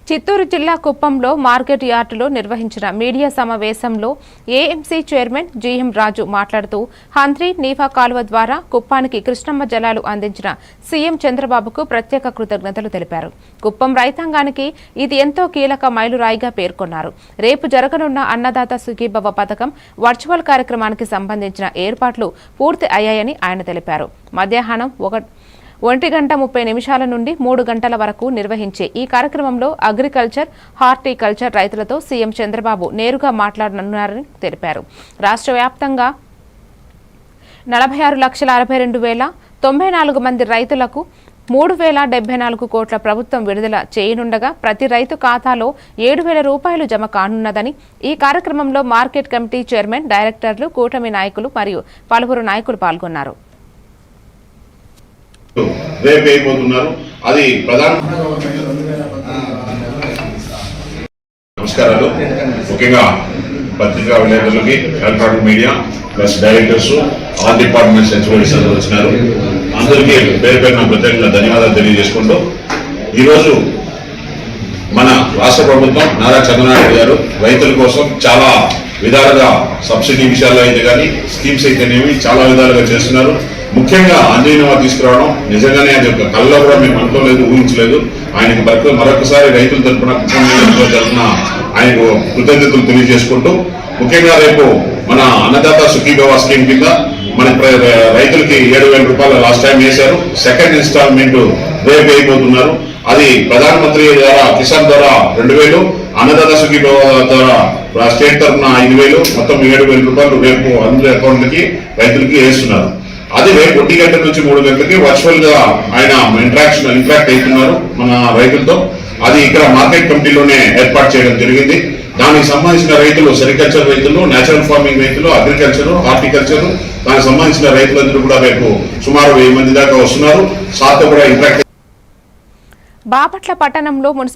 చిత్తూరు జిల్లా కుప్పంలో మార్కెట్ యార్డులో నిర్వహించిన మీడియా సమావేశంలో ఏఎంసీ చైర్మన్ జీఎం రాజు మాట్లాడుతూ హంద్రీ నీఫా కాలువ ద్వారా కుప్పానికి కృష్ణమ్మ జలాలు అందించిన సీఎం చంద్రబాబుకు ప్రత్యేక కృతజ్ఞతలు తెలిపారు. కుప్పం రైతాంగానికి ఇది ఎంతో కీలక మైలురాయిగా పేర్కొన్నారు. రేపు జరగనున్న అన్నదాత సుఖీభవ పథకం వర్చువల్ కార్యక్రమానికి సంబంధించిన ఏర్పాట్లు పూర్తి అయ్యాయని ఆయన తెలిపారు. మధ్యాహ్నం 1:30 నుండి 3 గంటల వరకు నిర్వహించే ఈ కార్యక్రమంలో అగ్రికల్చర్, హార్టికల్చర్ రైతులతో సీఎం చంద్రబాబు నేరుగా మాట్లాడనున్నారని తెలిపారు. రాష్ట్ర వ్యాప్తంగా 46,62,094 మంది రైతులకు 3,074 కోట్ల ప్రభుత్వం విడుదల చేయనుండగా ప్రతి రైతు ఖాతాలో 7,000 రూపాయలు జమ కానున్నదని ఈ కార్యక్రమంలో మార్కెట్ కమిటీ చైర్మన్, డైరెక్టర్లు, కూటమి నాయకులు మరియు పలువురు నాయకులు పాల్గొన్నారు. రేపు అయిపోతున్నారు. అది ప్రధాన నమస్కారాలు. ముఖ్యంగా పత్రికా విలేకరులకి, electronic media plus directors, all departments HODs అందరూ వచ్చినారు. అందరికీ పేరు పేరున ప్రత్యేకంగా ధన్యవాదాలు తెలియజేసుకుంటూ ఈరోజు మన రాష్ట్ర ప్రభుత్వం నారా చంద్రబాబు గారు రైతుల కోసం చాలా విధాలుగా సబ్సిడీ విషయాల్లో అయితే కానీ స్కీమ్స్ అయితేనేమి చాలా విధాలుగా చేస్తున్నారు. ముఖ్యంగా అంజనీవా తీసుకురావడం నిజంగానే అది ఒక కళ్ళలో కూడా మేము అనుకోలేదు, ఊహించలేదు. ఆయనకు మరొకసారి రైతుల తరఫున ఆయనకు కృతజ్ఞతలు తెలియజేసుకుంటూ ముఖ్యంగా రేపు మన అన్నదాత సుఖీభవ స్కీమ్ కింద మన రైతులకి 7,000 రూపాయలు లాస్ట్ టైం వేశారు. సెకండ్ ఇన్స్టాల్మెంట్ రేపు అయిపోతున్నారు. అది ప్రధానమంత్రి ద్వారా కిసాన్ ద్వారా 2,000, అన్నదాత సుఖీభవ ద్వారా స్టేట్ తరఫున 5,000, మొత్తం 7,000 రూపాయలు రేపు అందరి అకౌంట్లకి రైతులకి వేస్తున్నారు. అది రేపు 1 గంటల నుంచి 3 గంటలకి వర్చువల్ గా ఆయన ఇంటరాక్ట్ అవుతున్నారు మన రైతులతో. అది ఇక్కడ మార్కెట్ కమిటీలోనే ఏర్పాటు చేయడం జరిగింది. దానికి సంబంధించిన రైతులు, సెరికల్చర్ రైతులు, నేచురల్ ఫార్మింగ్ రైతులు, అగ్రికల్చర్, హార్టికల్చర్, దానికి సంబంధించిన రైతులందరూ కూడా రేపు సుమారు 1000 మంది దాకా వస్తున్నారు. సార్తో కూడా ఇంటరాక్ట్. బాపట్ల పట్టణంలో